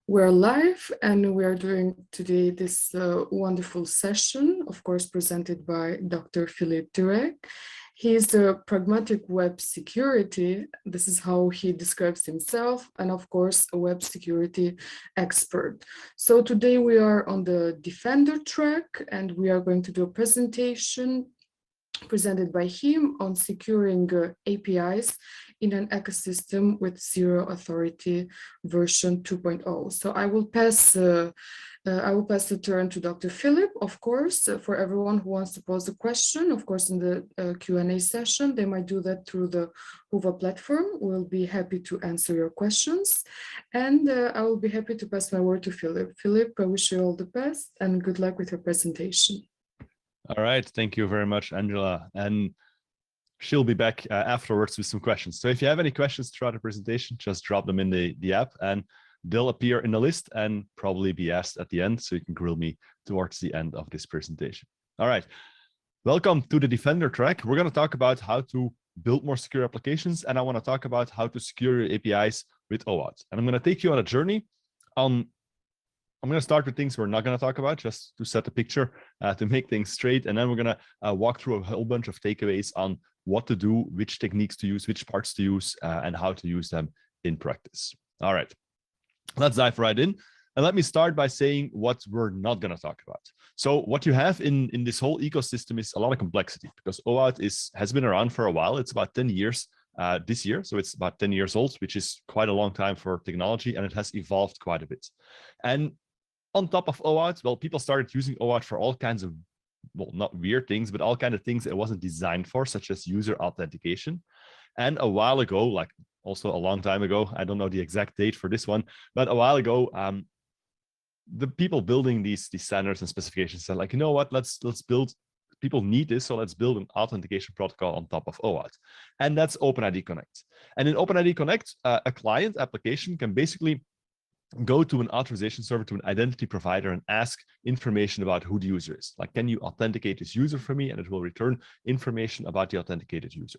We're live and we are doing today this wonderful session, of course, presented by Dr. Philippe Ryck. He is a pragmatic web security. This is how he describes himself, and of course, a web security expert. So today we are on the Defender track and we are going to do a presentation presented by him on securing APIs in an ecosystem with zero authority version 2.0. So I will pass the turn to Dr. Philippe, of course, for everyone who wants to pose a question. Of course, in the Q&A session, they might do that through the Whova platform. We'll be happy to answer your questions. And I will be happy to pass my word to Philippe. Philippe, I wish you all the best and good luck with your presentation. All right, thank you very much, Angela. And she'll be back afterwards with some questions. So if you have any questions throughout the presentation, just drop them in the app and they'll appear in the list and probably be asked at the end. So you can grill me towards the end of this presentation. All right, welcome to the Defender track. We're going to talk about how to build more secure applications. And I want to talk about how to secure your APIs with OAuth. And I'm going to take you on a journey on I'm going to start with things we're not going to talk about, just to set the picture, to make things straight. And then we're going to walk through a whole bunch of takeaways on what to do, which techniques to use, which parts to use, and how to use them in practice. All right, let's dive right in. And let me start by saying what we're not going to talk about. So what you have in this whole ecosystem is a lot of complexity, because OAuth has been around for a while. It's about 10 years this year. So it's about 10 years old, which is quite a long time for technology, and it has evolved quite a bit. And on top of OAuth, well, people started using OAuth for all kinds of, well, not weird things, but all kinds of things it wasn't designed for, such as user authentication. And a while ago, like also a long time ago, I don't know the exact date for this one, but a while ago, the people building these standards and specifications said, like, you know what, let's build, people need this, so let's build an authentication protocol on top of OAuth. And that's OpenID Connect. And in OpenID Connect, a client application can basically go to an authorization server, to an identity provider, and ask information about who the user is. Like, can you authenticate this user for me? And it will return information about the authenticated user.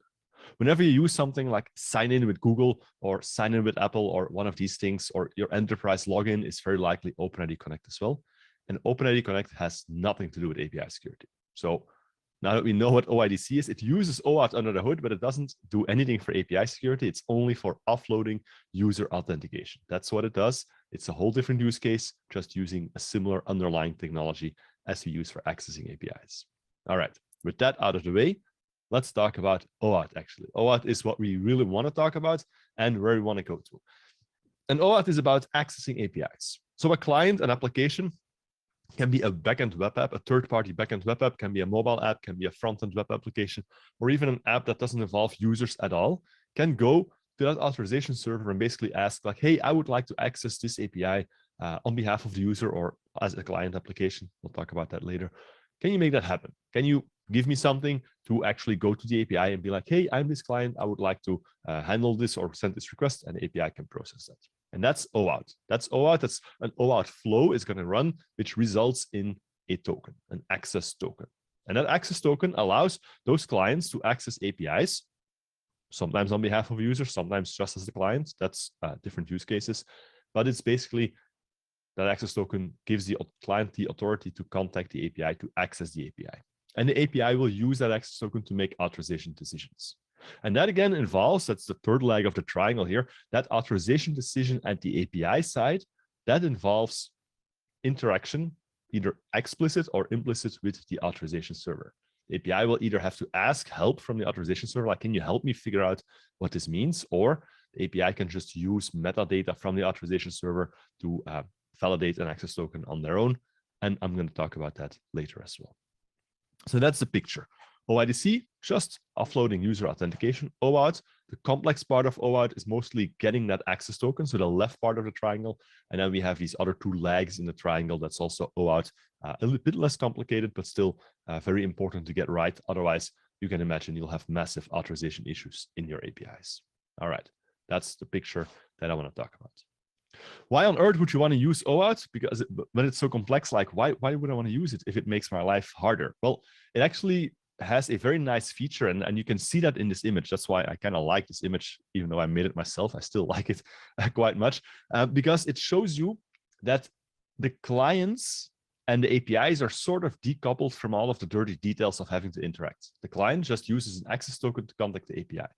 Whenever you use something like sign in with Google or sign in with Apple or one of these things, or your enterprise login is very likely OpenID Connect as well. And OpenID Connect has nothing to do with API security. So now that we know what OIDC is, it uses OAuth under the hood, but it doesn't do anything for API security. It's only for offloading user authentication. That's what it does. It's a whole different use case, just using a similar underlying technology as we use for accessing APIs. All right, with that out of the way, let's talk about OAuth actually. OAuth is what we really want to talk about and where we want to go to. And OAuth is about accessing APIs. So a client, an application, can be a backend web app, a third-party backend web app, can be a mobile app, can be a front-end web application, or even an app that doesn't involve users at all, can go to that authorization server and basically ask, like, hey, I would like to access this API on behalf of the user or as a client application. We'll talk about that later. Can you make that happen? Can you give me something to actually go to the API and be like, hey, I'm this client, I would like to handle this or send this request, and the API can process that. And that's OAuth. That's OAuth. That's an OAuth flow is going to run, which results in a token, an access token. And that access token allows those clients to access APIs, sometimes on behalf of users, sometimes just as the client. That's different use cases. But it's basically that access token gives the client the authority to contact the API, to access the API. And the API will use that access token to make authorization decisions. And that again involves, that's the third leg of the triangle here, that authorization decision at the API side, that involves interaction, either explicit or implicit, with the authorization server. The API will either have to ask help from the authorization server, like, can you help me figure out what this means? Or the API can just use metadata from the authorization server to validate an access token on their own. And I'm going to talk about that later as well. So that's the picture. OIDC, just offloading user authentication. OAuth, the complex part of OAuth is mostly getting that access token, so the left part of the triangle. And then we have these other two legs in the triangle. That's also OAuth, a little bit less complicated, but still very important to get right. Otherwise, you can imagine you'll have massive authorization issues in your APIs. All right, that's the picture that I want to talk about. Why on earth would you want to use OAuth? Because when it's so complex, like why would I want to use it if it makes my life harder? Well, it actually has a very nice feature, and you can see that in this image. That's why I kind of like this image, even though I made it myself. I still like it quite much because it shows you that the clients and the APIs are sort of decoupled from all of the dirty details of having to interact. The client just uses an access token to contact the API.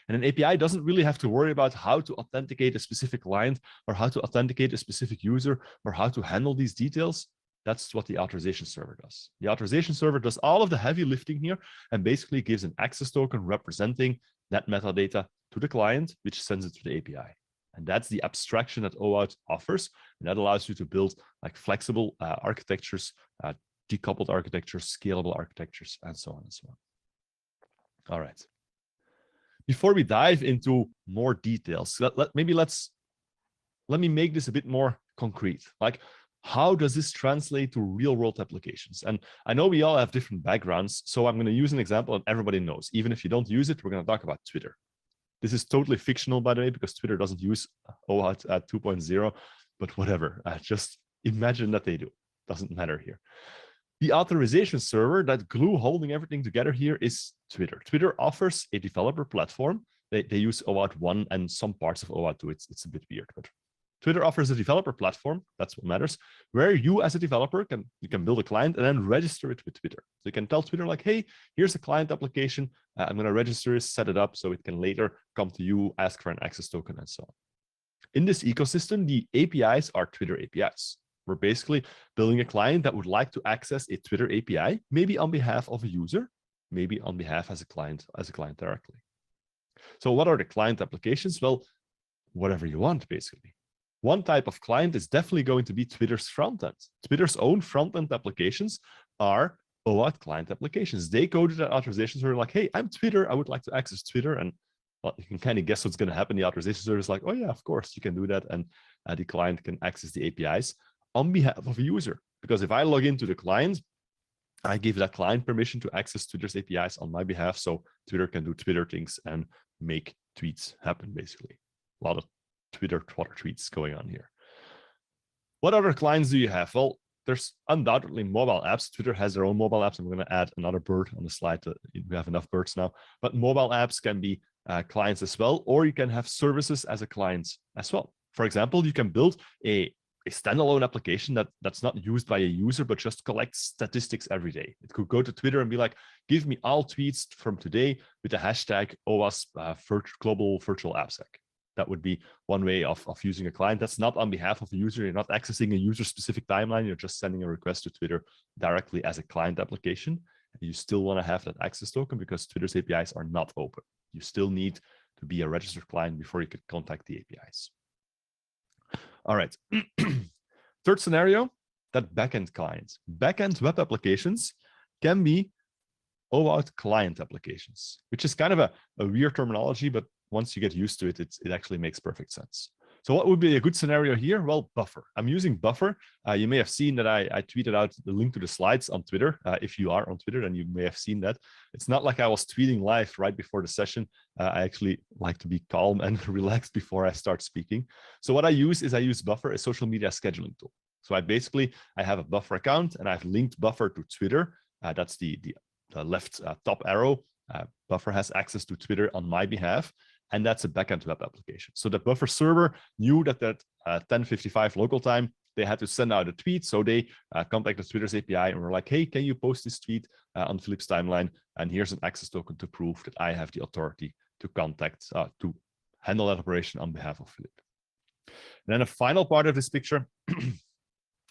And an API doesn't really have to worry about how to authenticate a specific client or how to authenticate a specific user or how to handle these details. That's what the authorization server does. The authorization server does all of the heavy lifting here and basically gives an access token representing that metadata to the client, which sends it to the API. And that's the abstraction that OAuth offers. And that allows you to build like flexible architectures, decoupled architectures, scalable architectures, and so on and so on. All right. Before we dive into more details, let me make this a bit more concrete. Like, how does this translate to real world applications? And I know we all have different backgrounds, so I'm going to use an example that everybody knows. Even if you don't use it, we're going to talk about Twitter. This is totally fictional, by the way, because Twitter doesn't use OAuth at 2.0, but whatever. Just imagine that they do. Doesn't matter here. The authorization server, that glue holding everything together here, is Twitter. Twitter offers a developer platform. They use OAuth 1 and some parts of OAuth 2. It's a bit weird, but Twitter offers a developer platform. That's what matters, where you as a developer can build a client and then register it with Twitter. So you can tell Twitter like, hey, here's a client application. I'm going to register it, set it up so it can later come to you, ask for an access token, and so on. In this ecosystem, the APIs are Twitter APIs. We're basically building a client that would like to access a Twitter API, maybe on behalf of a user, maybe on behalf as a client directly. So what are the client applications? Well, whatever you want, basically. One type of client is definitely going to be Twitter's frontend. Twitter's own frontend applications are OAuth client applications. They go to the authorization server like, hey, I'm Twitter. I would like to access Twitter. And well, you can kind of guess what's going to happen. The authorization server is like, oh, yeah, of course, you can do that. And the client can access the APIs on behalf of a user. Because if I log into the client, I give that client permission to access Twitter's APIs on my behalf. So Twitter can do Twitter things and make tweets happen, basically. A lot of Twitter tweets going on here. What other clients do you have? Well, there's undoubtedly mobile apps. Twitter has their own mobile apps. I'm going to add another bird on the slide. We have enough birds now. But mobile apps can be clients as well, or you can have services as a client as well. For example, you can build a standalone application that's not used by a user, but just collects statistics every day. It could go to Twitter and be like, give me all tweets from today with the hashtag OWASP global virtual AppSec. That would be one way of using a client. That's not on behalf of a user. You're not accessing a user-specific timeline. You're just sending a request to Twitter directly as a client application. You still want to have that access token because Twitter's APIs are not open. You still need to be a registered client before you could contact the APIs. All right. Third scenario, that backend clients. Backend web applications can be OAuth client applications, which is kind of a weird terminology, but once you get used to it, it actually makes perfect sense. So what would be a good scenario here? Well, Buffer. I'm using Buffer. You may have seen that I tweeted out the link to the slides on Twitter. If you are on Twitter, then you may have seen that. It's not like I was tweeting live right before the session. I actually like to be calm and relaxed before I start speaking. So what I use Buffer, a social media scheduling tool. So I have a Buffer account and I've linked Buffer to Twitter. That's the left top arrow. Buffer has access to Twitter on my behalf. And that's a backend web application. So the Buffer server knew that at 10:55 local time, they had to send out a tweet. So they contacted Twitter's API and were like, hey, can you post this tweet on Philippe's timeline? And here's an access token to prove that I have the authority to to handle that operation on behalf of Philippe. And then a final part of this picture,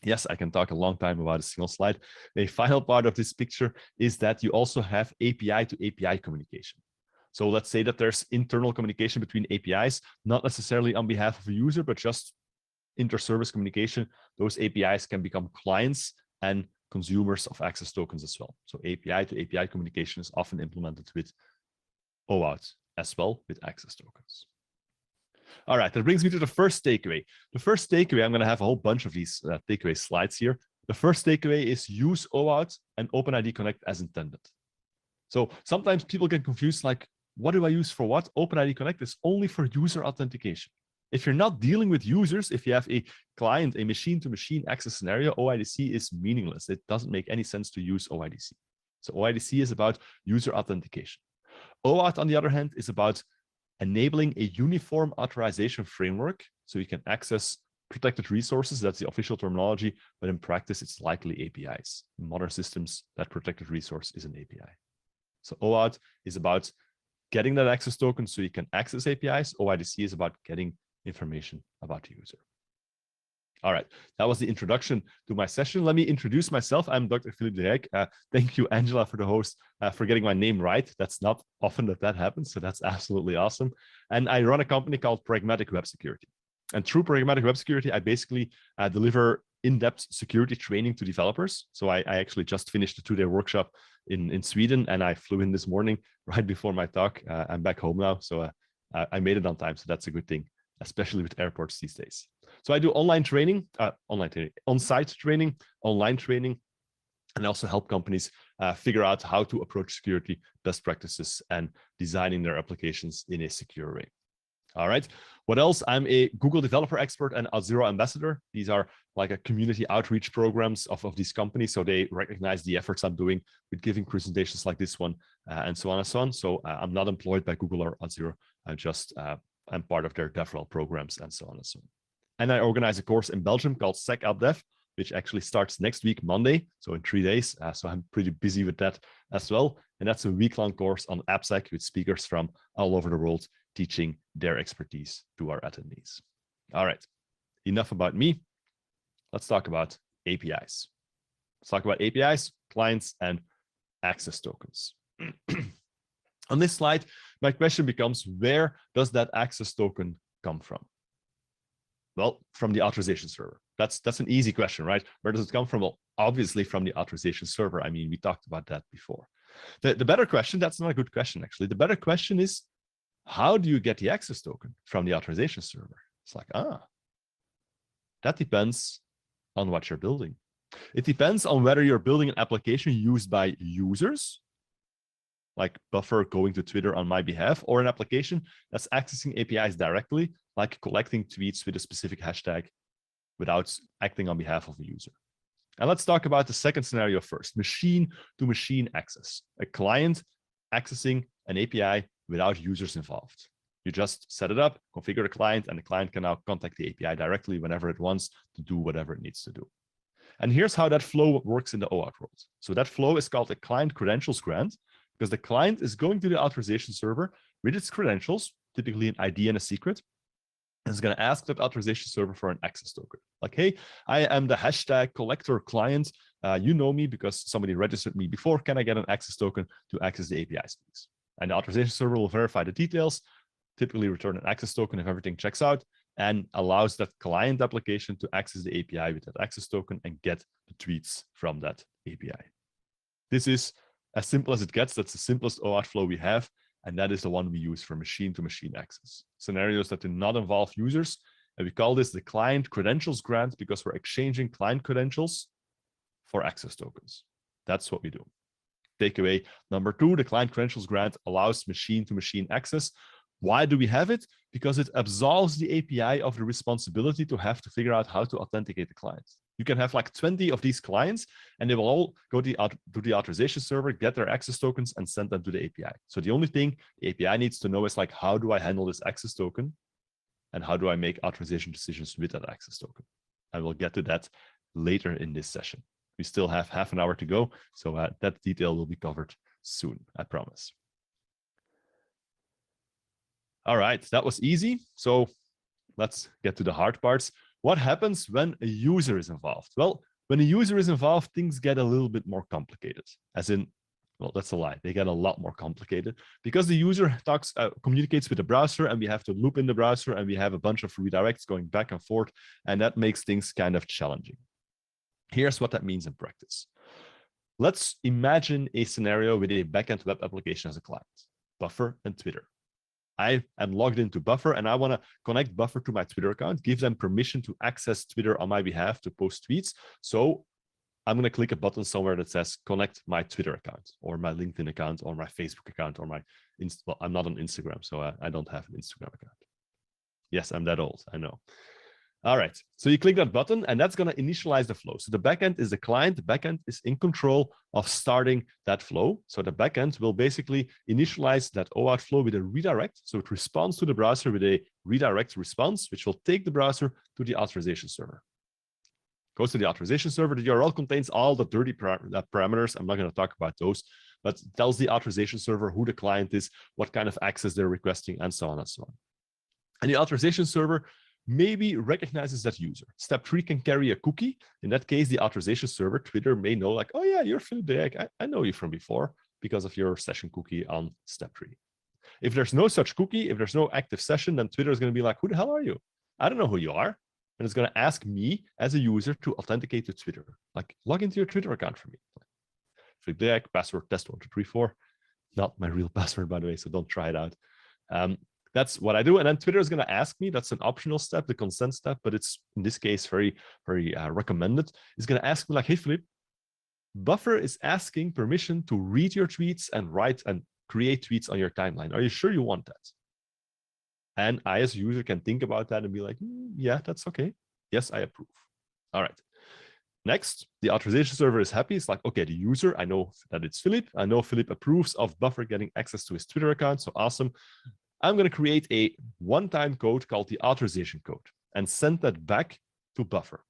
yes, I can talk a long time about a single slide. A final part of this picture is that you also have API to API communication. So let's say that there's internal communication between APIs, not necessarily on behalf of a user, but just inter-service communication. Those APIs can become clients and consumers of access tokens as well. So API to API communication is often implemented with OAuth as well with access tokens. All right, that brings me to the first takeaway. The first takeaway, I'm going to have a whole bunch of these takeaway slides here. The first takeaway is use OAuth and OpenID Connect as intended. So sometimes people get confused, like, what do I use for what? OpenID Connect is only for user authentication. If you're not dealing with users, if you have a client, a machine-to-machine access scenario, OIDC is meaningless. It doesn't make any sense to use OIDC. So OIDC is about user authentication. OAuth, on the other hand, is about enabling a uniform authorization framework so you can access protected resources, that's the official terminology, but in practice, it's likely APIs. In modern systems, that protected resource is an API. So OAuth is about getting that access token so you can access APIs. OIDC is about getting information about the user. All right, that was the introduction to my session. Let me introduce myself. I'm Dr. Philippe de Ryck. Thank you, Angela, for the host, for getting my name right. That's not often that happens, so that's absolutely awesome. And I run a company called Pragmatic Web Security. And through Pragmatic Web Security, I basically deliver in-depth security training to developers. So I actually just finished a 2-day workshop in Sweden, and I flew in this morning right before my talk. I'm back home now, so I made it on time, so that's a good thing, especially with airports these days. So I do on-site training, online training, and also help companies figure out how to approach security best practices and designing their applications in a secure way. All right, what else? I'm a Google developer expert and Auth0 ambassador. These are like a community outreach programs of these companies. So they recognize the efforts I'm doing with giving presentations like this one and so on and so on. So I'm not employed by Google or Auth0. I'm part of their DevRel programs and so on and so on. And I organize a course in Belgium called SecAppDev, which actually starts next week, Monday, so in 3 days. So I'm pretty busy with that as well. And that's a week-long course on AppSec with speakers from all over the world teaching their expertise to our attendees. All right, enough about me. Let's talk about APIs. Let's talk about APIs, clients, and access tokens. On this slide, my question becomes, where does that access token come from? Well, from the authorization server. That's an easy question, right? Where does it come from? Well, obviously from the authorization server. I mean, we talked about that before. The better question, that's not a good question, actually. The better question is, how do you get the access token from the authorization server? It's like, that depends on what you're building. It depends on whether you're building an application used by users, like Buffer going to Twitter on my behalf, or an application that's accessing APIs directly, like collecting tweets with a specific hashtag without acting on behalf of the user. And let's talk about the second scenario first, machine-to-machine access, a client accessing an API without users involved. You just set it up, configure the client, and the client can now contact the API directly whenever it wants to do whatever it needs to do. And here's how that flow works in the OAuth world. So that flow is called a client credentials grant, because the client is going to the authorization server with its credentials, typically an ID and a secret, and is going to ask that authorization server for an access token. Like, hey, I am the hashtag collector client. You know me because somebody registered me before. Can I get an access token to access the APIs, please? And the authorization server will verify the details, typically return an access token if everything checks out, and allows that client application to access the API with that access token and get the tweets from that API. This is as simple as it gets. That's the simplest OAuth flow we have, and that is the one we use for machine-to-machine access. Scenarios that do not involve users, and we call this the client credentials grant because we're exchanging client credentials for access tokens. That's what we do. Takeaway number 2, the client credentials grant allows machine-to-machine access. Why do we have it? Because it absolves the API of the responsibility to have to figure out how to authenticate the client. You can have like 20 of these clients, and they will all go to the authorization server, get their access tokens, and send them to the API. So the only thing the API needs to know is like, how do I handle this access token? And how do I make authorization decisions with that access token? I will get to that later in this session. We still have half an hour to go, so that detail will be covered soon, I promise. All right, that was easy. So let's get to the hard parts. What happens when a user is involved? Well, when a user is involved, things get a little bit more complicated. As in, well, that's a lie. They get a lot more complicated because the user communicates with the browser, and we have to loop in the browser, and we have a bunch of redirects going back and forth, and that makes things kind of challenging. Here's what that means in practice. Let's imagine a scenario with a backend web application as a client, Buffer and Twitter. I am logged into Buffer, and I want to connect Buffer to my Twitter account, give them permission to access Twitter on my behalf to post tweets. So I'm going to click a button somewhere that says connect my Twitter account or my LinkedIn account or my Facebook account or my, well, I'm not on Instagram, so I don't have an Instagram account. Yes, I'm that old, I know. All right, so you click that button and that's going to initialize the flow. So the backend is the client, the backend is in control of starting that flow. So the backend will basically initialize that OAuth flow with a redirect. So it responds to the browser with a redirect response, which will take the browser to the authorization server. Goes to the authorization server. The URL contains all the dirty parameters. I'm not going to talk about those, but tells the authorization server who the client is, what kind of access they're requesting, and so on and so on. And the authorization server maybe recognizes that user. Step 3 can carry a cookie. In that case, the authorization server, Twitter, may know like, oh yeah, you're Philippe. I know you from before because of your session cookie on step 3. If there's no such cookie, if there's no active session, then Twitter is going to be like, who the hell are you? I don't know who you are. And it's going to ask me as a user to authenticate to Twitter. Like, log into your Twitter account for me. Philippe, password test1234. Not my real password, by the way, so don't try it out. That's what I do. And then Twitter is going to ask me, that's an optional step, the consent step, but it's in this case very, very recommended. It's going to ask me like, hey, Philippe, Buffer is asking permission to read your tweets and write and create tweets on your timeline. Are you sure you want that? And I, as a user, can think about that and be like, yeah, that's okay. Yes, I approve. All right. Next, the authorization server is happy. It's like, okay, the user, I know that it's Philippe. I know Philippe approves of Buffer getting access to his Twitter account. So awesome. I'm going to create a one-time code called the authorization code and send that back to Buffer.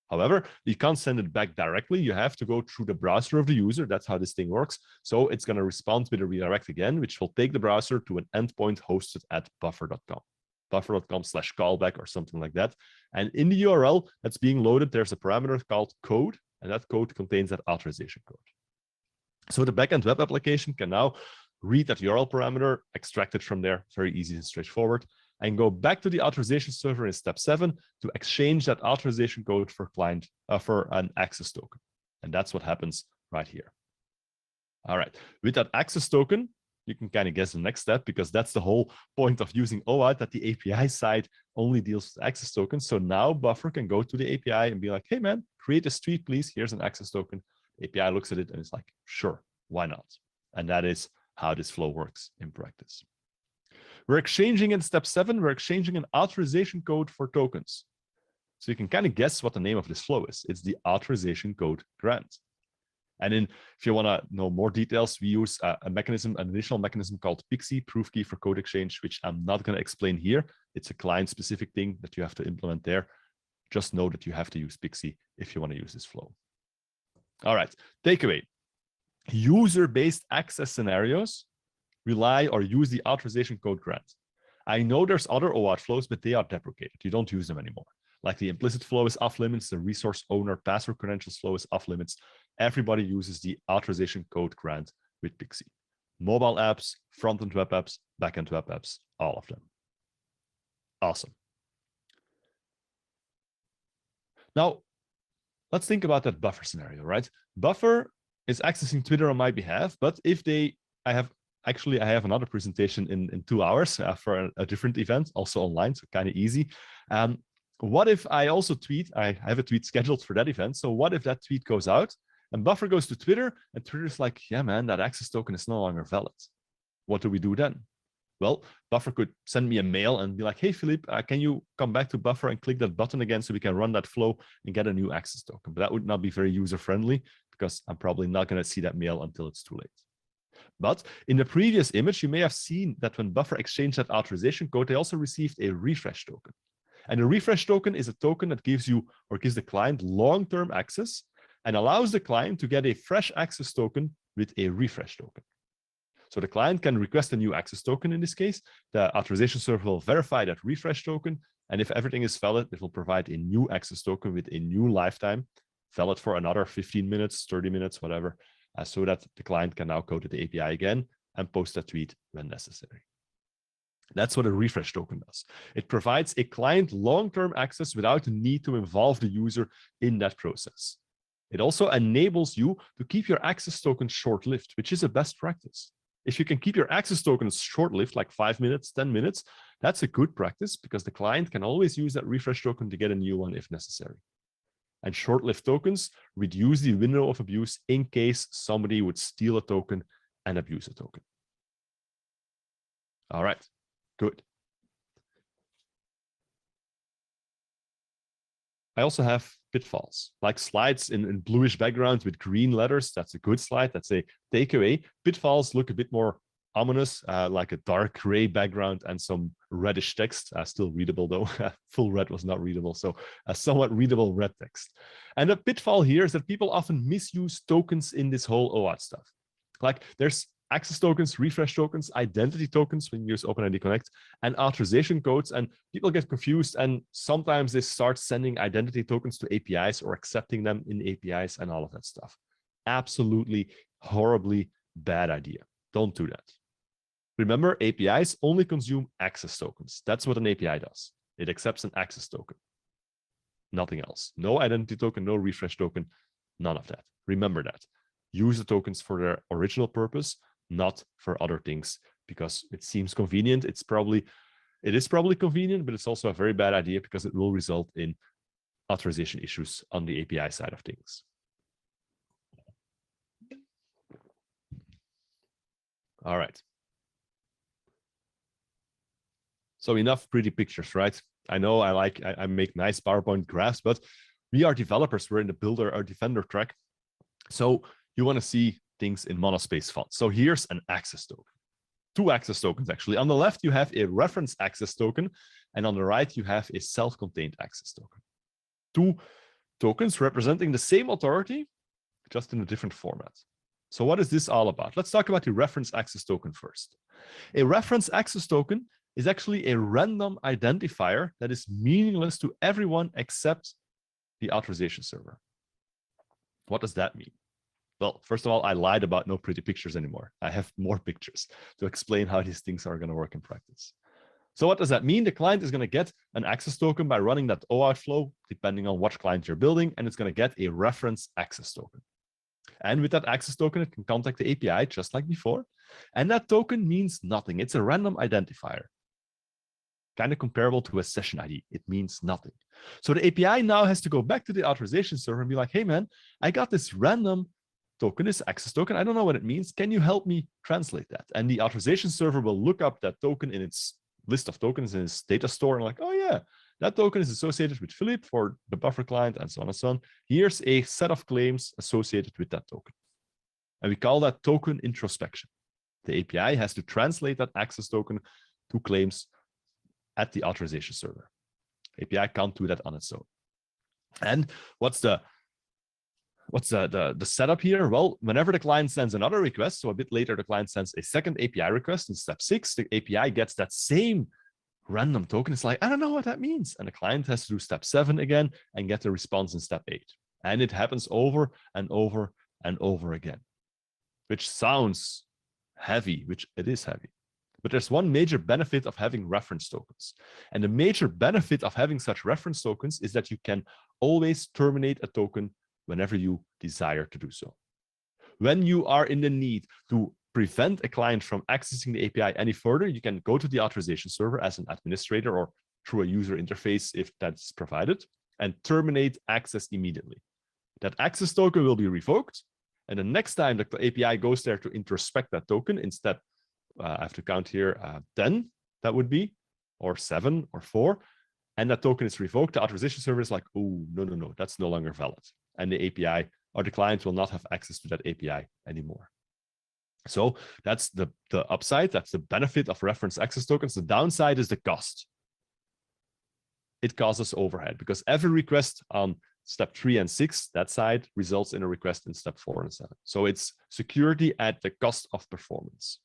However, you can't send it back directly. You have to go through the browser of the user. That's how this thing works. So it's going to respond with a redirect again, which will take the browser to an endpoint hosted at buffer.com, buffer.com/callback or something like that. And in the URL that's being loaded, there's a parameter called code, and that code contains that authorization code. So the backend web application can now read that URL parameter, extract it from there, very easy and straightforward, and go back to the authorization server in step 7 to exchange that authorization code for client for an access token. And that's what happens right here. All right, with that access token, you can kind of guess the next step because that's the whole point of using OAuth, that the API side only deals with access tokens. So now Buffer can go to the API and be like, hey man, create a tweet, please. Here's an access token. The API looks at it and it's like, sure, why not? And that is how this flow works in practice. We're exchanging in step 7, we're exchanging an authorization code for tokens. So you can kind of guess what the name of this flow is. It's the authorization code grant. And then if you want to know more details, we use a mechanism, an additional mechanism called PXE, proof key for code exchange, which I'm not going to explain here. It's a client-specific thing that you have to implement there. Just know that you have to use PXE if you want to use this flow. All right, takeaway. User-based access scenarios rely or use the authorization code grant. I know there's other OAuth flows, but they are deprecated. You don't use them anymore. Like the implicit flow is off limits, the resource owner password credentials flow is off limits. Everybody uses the authorization code grant with PXE. Mobile apps, front-end web apps, back-end web apps, all of them. Awesome. Now, let's think about that Buffer scenario, right? Buffer is accessing Twitter on my behalf, but if I have another presentation in 2 hours for a different event, also online, so kind of easy. What if I also tweet? I have a tweet scheduled for that event. So what if that tweet goes out and Buffer goes to Twitter and Twitter's like, yeah, man, that access token is no longer valid. What do we do then? Well, Buffer could send me a mail and be like, hey, Philippe, can you come back to Buffer and click that button again so we can run that flow and get a new access token? But that would not be very user-friendly because I'm probably not going to see that mail until it's too late. But in the previous image, you may have seen that when Buffer exchanged that authorization code, they also received a refresh token. And a refresh token is a token that gives you or gives the client long-term access and allows the client to get a fresh access token with a refresh token. So the client can request a new access token in this case. The authorization server will verify that refresh token. And if everything is valid, it will provide a new access token with a new lifetime, valid for another 15 minutes, 30 minutes, whatever, so that the client can now go to the API again and post a tweet when necessary. That's what a refresh token does. It provides a client long-term access without the need to involve the user in that process. It also enables you to keep your access tokens short-lived, which is a best practice. If you can keep your access tokens short-lived, like 5 minutes, 10 minutes, that's a good practice because the client can always use that refresh token to get a new one if necessary. And short-lived tokens reduce the window of abuse in case somebody would steal a token and abuse a token. All right, good. I also have pitfalls, like slides in bluish background with green letters. That's a good slide. That's a takeaway. Pitfalls look a bit more ominous, like a dark gray background and some reddish text, still readable though. Full red was not readable, so a somewhat readable red text. And the pitfall here is that people often misuse tokens in this whole OAuth stuff. Like there's access tokens, refresh tokens, identity tokens when you use OpenID Connect, and authorization codes, and people get confused, and sometimes they start sending identity tokens to APIs or accepting them in APIs and all of that stuff. Absolutely horribly bad idea. Don't do that. Remember, APIs only consume access tokens. That's what an API does. It accepts an access token. Nothing else. No identity token, no refresh token, none of that. Remember that. Use the tokens for their original purpose, not for other things, because it seems convenient. It is probably convenient, but it's also a very bad idea because it will result in authorization issues on the API side of things. All right. So enough pretty pictures, right? I know I make nice PowerPoint graphs, but we are developers. We're in the builder or defender track. So you want to see things in monospace font. So here's an access token. Two access tokens, actually. On the left, you have a reference access token, and on the right, you have a self-contained access token. Two tokens representing the same authority, just in a different format. So what is this all about? Let's talk about the reference access token first. A reference access token is actually a random identifier that is meaningless to everyone except the authorization server. What does that mean? Well, first of all, I lied about no pretty pictures anymore. I have more pictures to explain how these things are going to work in practice. So what does that mean? The client is going to get an access token by running that OAuth flow, depending on what client you're building, and it's going to get a reference access token. And with that access token, it can contact the API just like before. And that token means nothing. It's a random identifier, kind of comparable to a session ID. It means nothing. So the API now has to go back to the authorization server and be like, hey, man, I got this random token, this access token. I don't know what it means. Can you help me translate that? And the authorization server will look up that token in its list of tokens in its data store and like, oh yeah, that token is associated with Philippe for the buffer client and so on and so on. Here's a set of claims associated with that token. And we call that token introspection. The API has to translate that access token to claims at the authorization server. API can't do that on its own. And what's the setup here? Well, whenever the client sends another request, so a bit later, the client sends a second API request in step 6, the API gets that same random token. It's like, I don't know what that means. And the client has to do step 7 again and get the response in step 8. And it happens over and over and over again, which sounds heavy, which it is heavy. But there's one major benefit of having reference tokens. And the major benefit of having such reference tokens is that you can always terminate a token whenever you desire to do so. When you are in the need to prevent a client from accessing the API any further, you can go to the authorization server as an administrator or through a user interface if that's provided and terminate access immediately. That access token will be revoked. And the next time the API goes there to introspect that token in step, I have to count here, 10, that would be, or 7 or 4, and that token is revoked, the authorization server is like, oh, no, that's no longer valid. And the API or the client will not have access to that API anymore. So that's the upside, that's the benefit of reference access tokens. The downside is the cost. It causes overhead because every request on step 3 and 6, that side results in a request in step 4 and 7. So it's security at the cost of performance.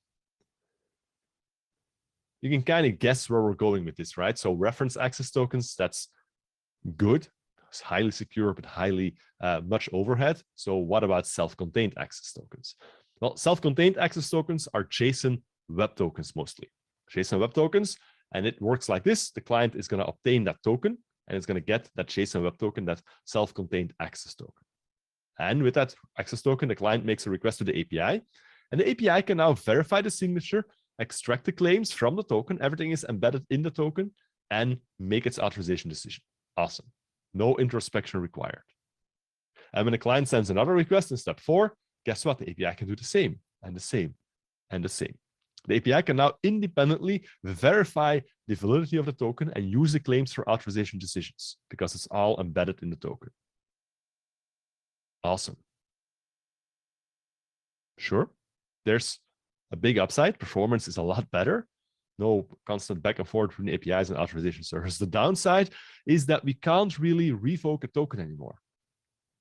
You can kind of guess where we're going with this, right? So reference access tokens, that's good. It's highly secure, but highly much overhead. So what about self-contained access tokens? Well, self-contained access tokens are JSON web tokens mostly. JSON web tokens, and it works like this. The client is going to obtain that token, and it's going to get that JSON web token, that self-contained access token. And with that access token, the client makes a request to the API, and the API can now verify the signature, extract the claims from the token, everything is embedded in the token, and make its authorization decision. Awesome. No introspection required. And when the client sends another request in step 4, guess what? The API can do the same, and the same, and the same. The API can now independently verify the validity of the token and use the claims for authorization decisions because it's all embedded in the token. Awesome. Sure, there's a big upside. Performance is a lot better. No constant back and forth between APIs and authorization servers. The downside is that we can't really revoke a token anymore.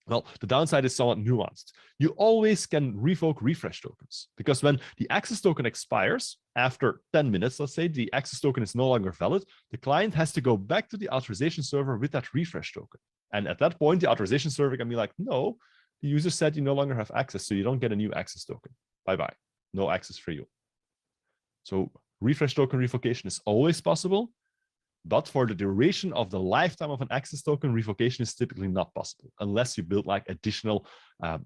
Well, the downside is somewhat nuanced. You always can revoke refresh tokens because when the access token expires after 10 minutes, let's say the access token is no longer valid, the client has to go back to the authorization server with that refresh token. And at that point, the authorization server can be like, no, the user said you no longer have access, so you don't get a new access token. Bye-bye. No access for you. So refresh token revocation is always possible, but for the duration of the lifetime of an access token, revocation is typically not possible unless you build like additional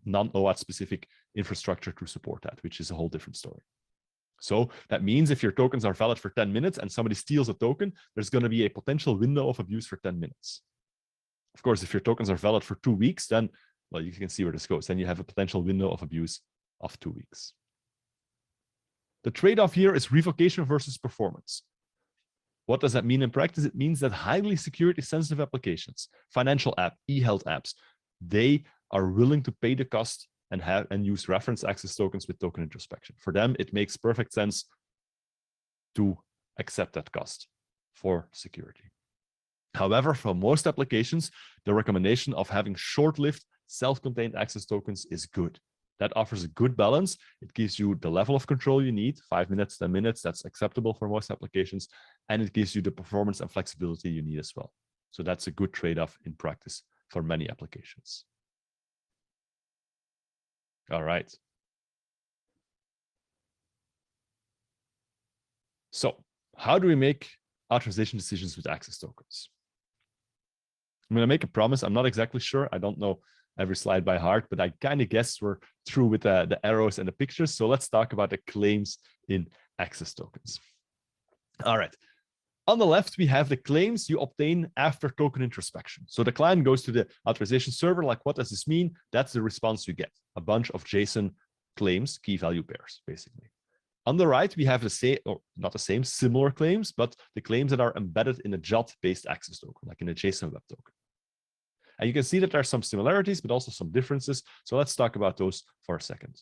non-OAuth specific infrastructure to support that, which is a whole different story. So that means if your tokens are valid for 10 minutes and somebody steals a token, there's going to be a potential window of abuse for 10 minutes. Of course, if your tokens are valid for 2 weeks, then, well, you can see where this goes. Then you have a potential window of abuse of 2 weeks. The trade-off here is revocation versus performance. What does that mean in practice? It means that highly security-sensitive applications, financial app, e-health apps, they are willing to pay the cost and use reference access tokens with token introspection. For them, it makes perfect sense to accept that cost for security. However, for most applications, the recommendation of having short-lived, self-contained access tokens is good. That offers a good balance. It gives you the level of control you need, 5 minutes, 10 minutes. That's acceptable for most applications. And it gives you the performance and flexibility you need as well. So that's a good trade-off in practice for many applications. All right. So how do we make authorization decisions with access tokens? I'm going to make a promise. I'm not exactly sure. I don't know every slide by heart, but I kind of guess we're through with the arrows and the pictures. So let's talk about the claims in access tokens. All right. On the left, we have the claims you obtain after token introspection. So the client goes to the authorization server, like, what does this mean? That's the response you get. A bunch of JSON claims, key value pairs, basically. On the right, we have the same, or not the same, similar claims, but the claims that are embedded in a JOT-based access token, like in a JSON web token. And you can see that there are some similarities, but also some differences. So let's talk about those for a second.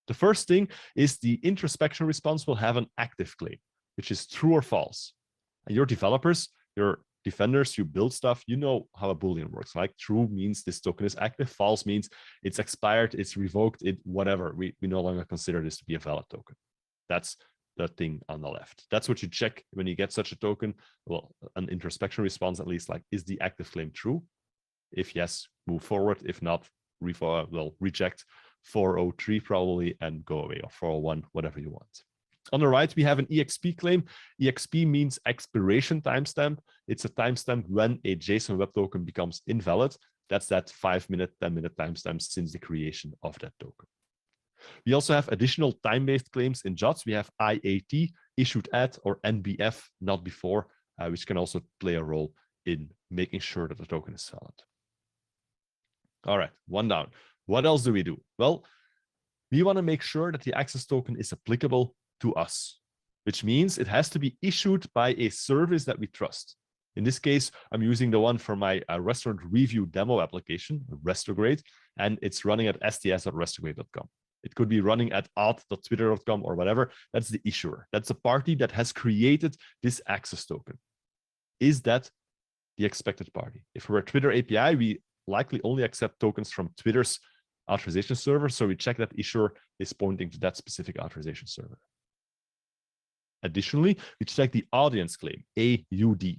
The first thing is the introspection response will have an active claim, which is true or false. And your developers, your defenders, you build stuff, you know how a Boolean works. Like true means this token is active, false means it's expired, it's revoked, whatever. We no longer consider this to be a valid token. That's the thing on the left. That's what you check when you get such a token. Well, an introspection response, at least, like, is the active claim true? If yes, move forward. If not, reject 403 probably and go away, or 401, whatever you want. On the right, we have an EXP claim. EXP means expiration timestamp. It's a timestamp when a JSON web token becomes invalid. That's that 5-minute, 10-minute timestamp since the creation of that token. We also have additional time-based claims in JOTs. We have IAT, issued at, or NBF, not before, which can also play a role in making sure that the token is valid. All right, one down. What else do we do? Well, we want to make sure that the access token is applicable to us, which means it has to be issued by a service that we trust. In this case, I'm using the one for my restaurant review demo application, Restograde, and it's running at sts.restograde.com. It could be running at auth.twitter.com or whatever. That's the issuer. That's the party that has created this access token. Is that the expected party? If we're a Twitter API, we likely only accept tokens from Twitter's authorization server. So we check that issuer is pointing to that specific authorization server. Additionally, we check the audience claim, AUD.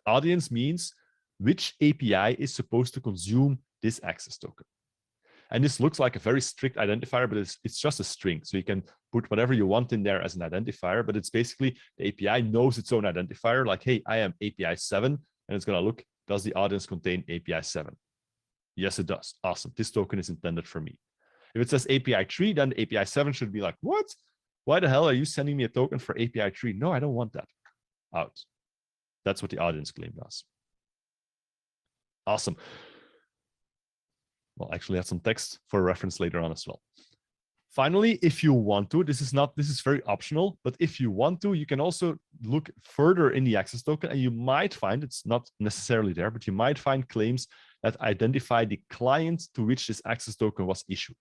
Audience means which API is supposed to consume this access token. And this looks like a very strict identifier, but it's just a string. So you can put whatever you want in there as an identifier, but it's basically the API knows its own identifier, like, hey, I am API 7, and it's going to look, does the audience contain API 7? Yes, it does. Awesome. This token is intended for me. If it says API 3, then API 7 should be like, what? Why the hell are you sending me a token for API 3? No, I don't want that. Out. That's what the audience claim does. Awesome. We'll actually have some text for reference later on as well. Finally, if you want to, this is very optional, but if you want to, you can also look further in the access token, and you might find, it's not necessarily there, but you might find claims that identify the client to which this access token was issued.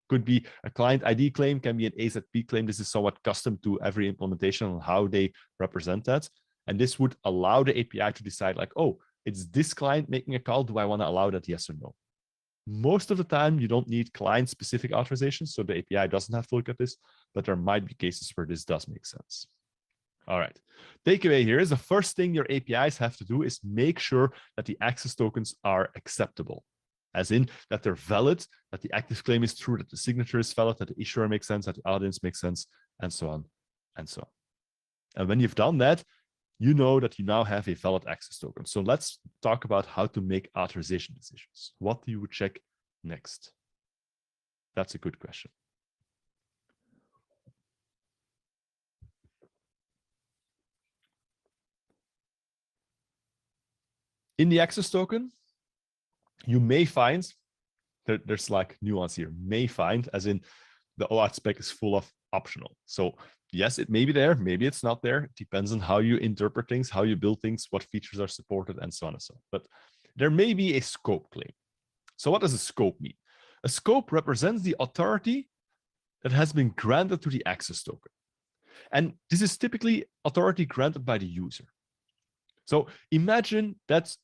Could be a client ID claim, can be an AZP claim. This is somewhat custom to every implementation on how they represent that. And this would allow the API to decide like, oh, it's this client making a call. Do I want to allow that, yes or no? Most of the time, you don't need client-specific authorizations, so the API doesn't have to look at this, but there might be cases where this does make sense. All right, takeaway here is the first thing your APIs have to do is make sure that the access tokens are acceptable, as in that they're valid, that the active claim is true, that the signature is valid, that the issuer makes sense, that the audience makes sense, and so on and so on. And when you've done that, you know that you now have a valid access token. So let's talk about how to make authorization decisions. What do you check next? That's a good question. In the access token, you may find, there's like nuance here, may find, as in the OAuth spec is full of optional. So yes, it may be there, maybe it's not there. It depends on how you interpret things, how you build things, what features are supported, and so on and so on. But there may be a scope claim. So what does a scope mean? A scope represents the authority that has been granted to the access token. And this is typically authority granted by the user. So imagine that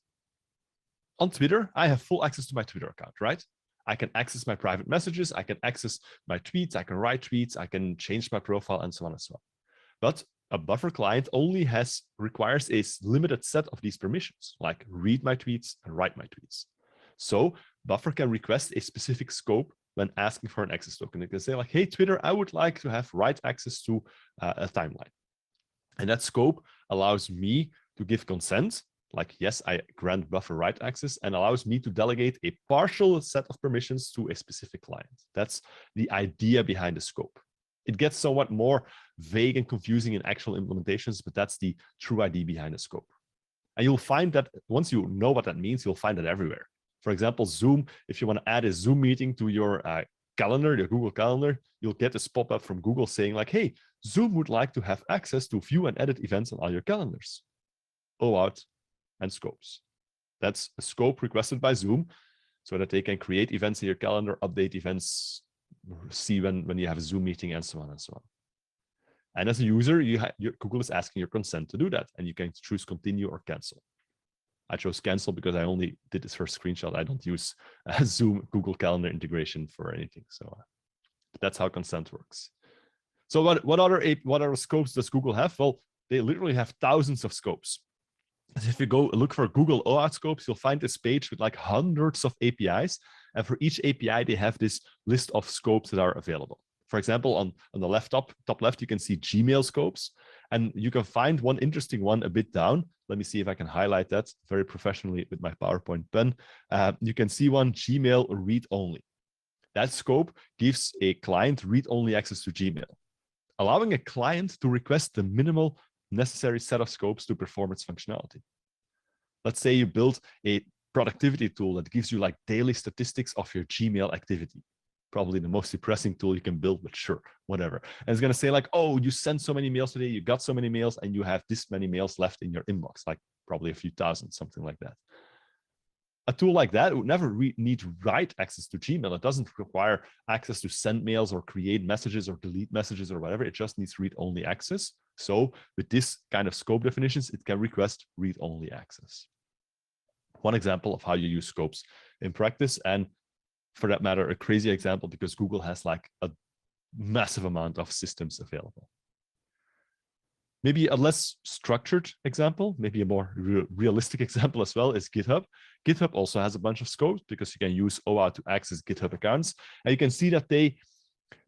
on Twitter, I have full access to my Twitter account, right? I can access my private messages, I can access my tweets, I can write tweets, I can change my profile, and so on and so on. But a buffer client only requires a limited set of these permissions, like read my tweets and write my tweets. So buffer can request a specific scope when asking for an access token. It can say like, hey, Twitter, I would like to have write access to a timeline. And that scope allows me to give consent, like, yes, I grant buffer write access, and allows me to delegate a partial set of permissions to a specific client. That's the idea behind the scope. It gets somewhat more vague and confusing in actual implementations, but that's the true idea behind the scope. And you'll find that once you know what that means, you'll find it everywhere. For example, Zoom, if you want to add a Zoom meeting to your calendar, your Google Calendar, you'll get this pop-up from Google saying like, hey, Zoom would like to have access to view and edit events on all your calendars. OAuth and scopes. That's a scope requested by Zoom so that they can create events in your calendar, update events, see when you have a Zoom meeting, and so on and so on. And as a user, Google is asking your consent to do that, and you can choose continue or cancel. I chose cancel because I only did this first screenshot. I don't use Zoom Google Calendar integration for anything. So that's how consent works. So what other scopes does Google have? Well, they literally have thousands of scopes. If you go look for Google OAuth scopes, you'll find this page with like hundreds of APIs. And for each API, they have this list of scopes that are available. For example, on the top left, you can see Gmail scopes. And you can find one interesting one a bit down. Let me see if I can highlight that very professionally with my PowerPoint pen. You can see one Gmail read-only. That scope gives a client read-only access to Gmail, allowing a client to request the minimal necessary set of scopes to perform its functionality. Let's say you build a productivity tool that gives you like daily statistics of your Gmail activity. Probably the most depressing tool you can build, but sure, whatever. And it's going to say like, oh, you sent so many mails today, you got so many mails, and you have this many mails left in your inbox, like probably a few thousand, something like that. A tool like that would never need write access to Gmail. It doesn't require access to send mails or create messages or delete messages or whatever. It just needs read-only access. So with this kind of scope definitions, it can request read-only access. One example of how you use scopes in practice, and for that matter, a crazy example because Google has like a massive amount of systems available. Maybe a less structured example, maybe a more realistic example as well is GitHub. GitHub also has a bunch of scopes because you can use OAuth to access GitHub accounts. And you can see that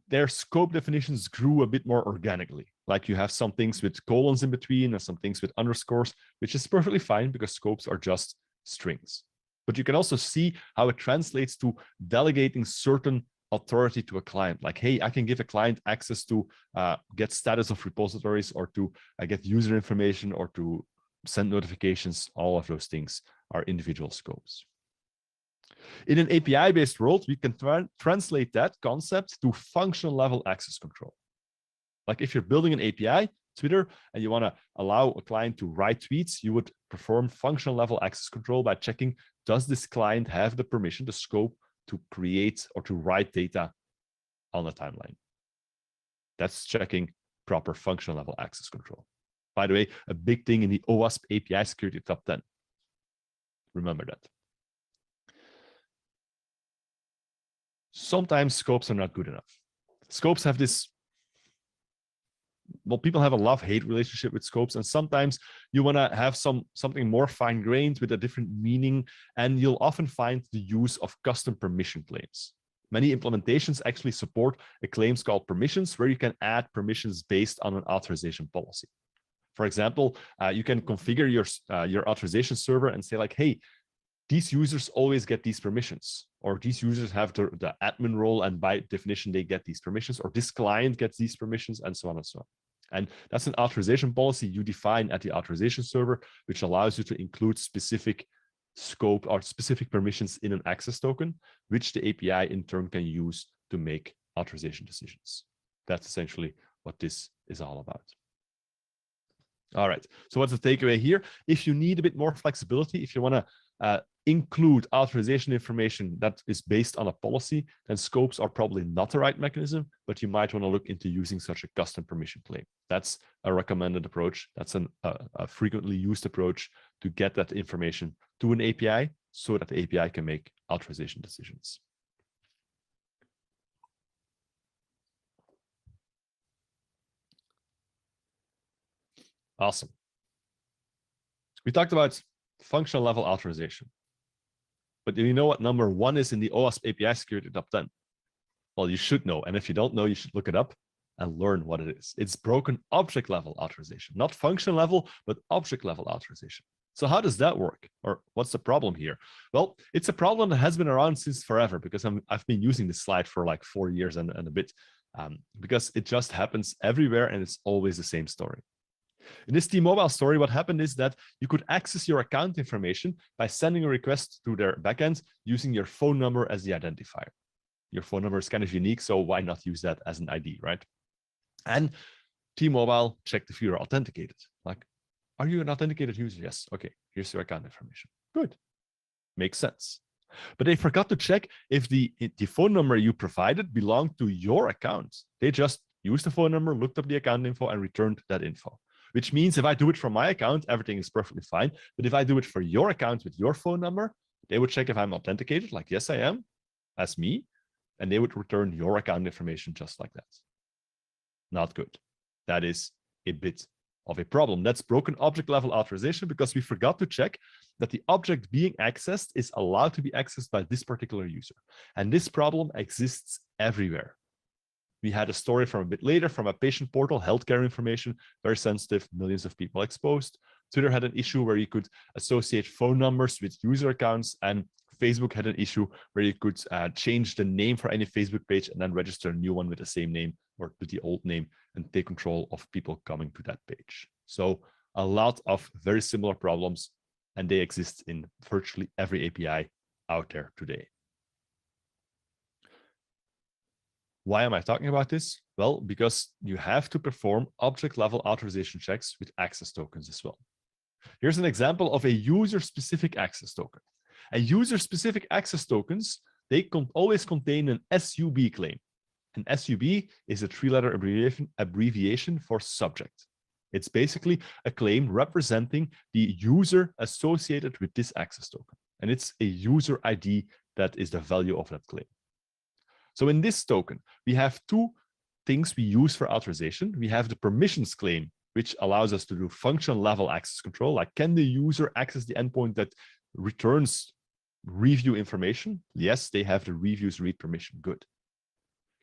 their scope definitions grew a bit more organically. Like you have some things with colons in between and some things with underscores, which is perfectly fine because scopes are just strings. But you can also see how it translates to delegating certain authority to a client. Like, hey, I can give a client access to get status of repositories or to get user information or to send notifications. All of those things are individual scopes. In an API-based world, we can translate that concept to function level access control. Like if you're building an API, Twitter, and you want to allow a client to write tweets, you would perform functional level access control by checking, does this client have the permission, the scope to create or to write data on the timeline? That's checking proper functional level access control. By the way, a big thing in the OWASP API security top 10. Remember that. Sometimes scopes are not good enough. Scopes have this, well, people have a love-hate relationship with scopes, and sometimes you want to have something more fine-grained with a different meaning, and you'll often find the use of custom permission claims. Many implementations actually support a claims called permissions, where you can add permissions based on an authorization policy. For example, you can configure your authorization server and say like, hey, these users always get these permissions, or these users have the admin role, and by definition, they get these permissions, or this client gets these permissions, and so on and so on. And that's an authorization policy you define at the authorization server, which allows you to include specific scope or specific permissions in an access token, which the API in turn can use to make authorization decisions. That's essentially what this is all about. All right, so what's the takeaway here? If you need a bit more flexibility, if you want to include authorization information that is based on a policy, then scopes are probably not the right mechanism, but you might want to look into using such a custom permission claim. That's a recommended approach. That's a frequently used approach to get that information to an API so that the API can make authorization decisions. Awesome. We talked about functional level authorization. But do you know what number 1 is in the OWASP API security top 10? Well, you should know. And if you don't know, you should look it up and learn what it is. It's broken object level authorization, not function level, but object level authorization. So how does that work? Or what's the problem here? Well, it's a problem that has been around since forever, because I've been using this slide for like 4 years and a bit, because it just happens everywhere and it's always the same story. In this T-Mobile story, what happened is that you could access your account information by sending a request to their backend using your phone number as the identifier. Your phone number is kind of unique, so why not use that as an ID, right? And T-Mobile checked if you're authenticated. Like, are you an authenticated user? Yes. Okay, here's your account information. Good. Makes sense. But they forgot to check if the phone number you provided belonged to your account. They just used the phone number, looked up the account info, and returned that info. Which means if I do it from my account, everything is perfectly fine. But if I do it for your account with your phone number, they would check if I'm authenticated, like, yes, I am, as me, and they would return your account information just like that. Not good. That is a bit of a problem. That's broken object level authorization, because we forgot to check that the object being accessed is allowed to be accessed by this particular user. And this problem exists everywhere. We had a story from a bit later from a patient portal, healthcare information, very sensitive, millions of people exposed. Twitter had an issue where you could associate phone numbers with user accounts, and Facebook had an issue where you could change the name for any Facebook page and then register a new one with the same name or with the old name and take control of people coming to that page. So a lot of very similar problems, and they exist in virtually every API out there today. Why am I talking about this? Well, because you have to perform object level authorization checks with access tokens as well. Here's an example of a user-specific access token. A user-specific access tokens, they always contain an SUB claim. An SUB is a 3-letter abbreviation for subject. It's basically a claim representing the user associated with this access token. And it's a user ID that is the value of that claim. So in this token, we have 2 things we use for authorization. We have the permissions claim, which allows us to do function level access control. Like, can the user access the endpoint that returns review information? Yes, they have the reviews read permission. Good.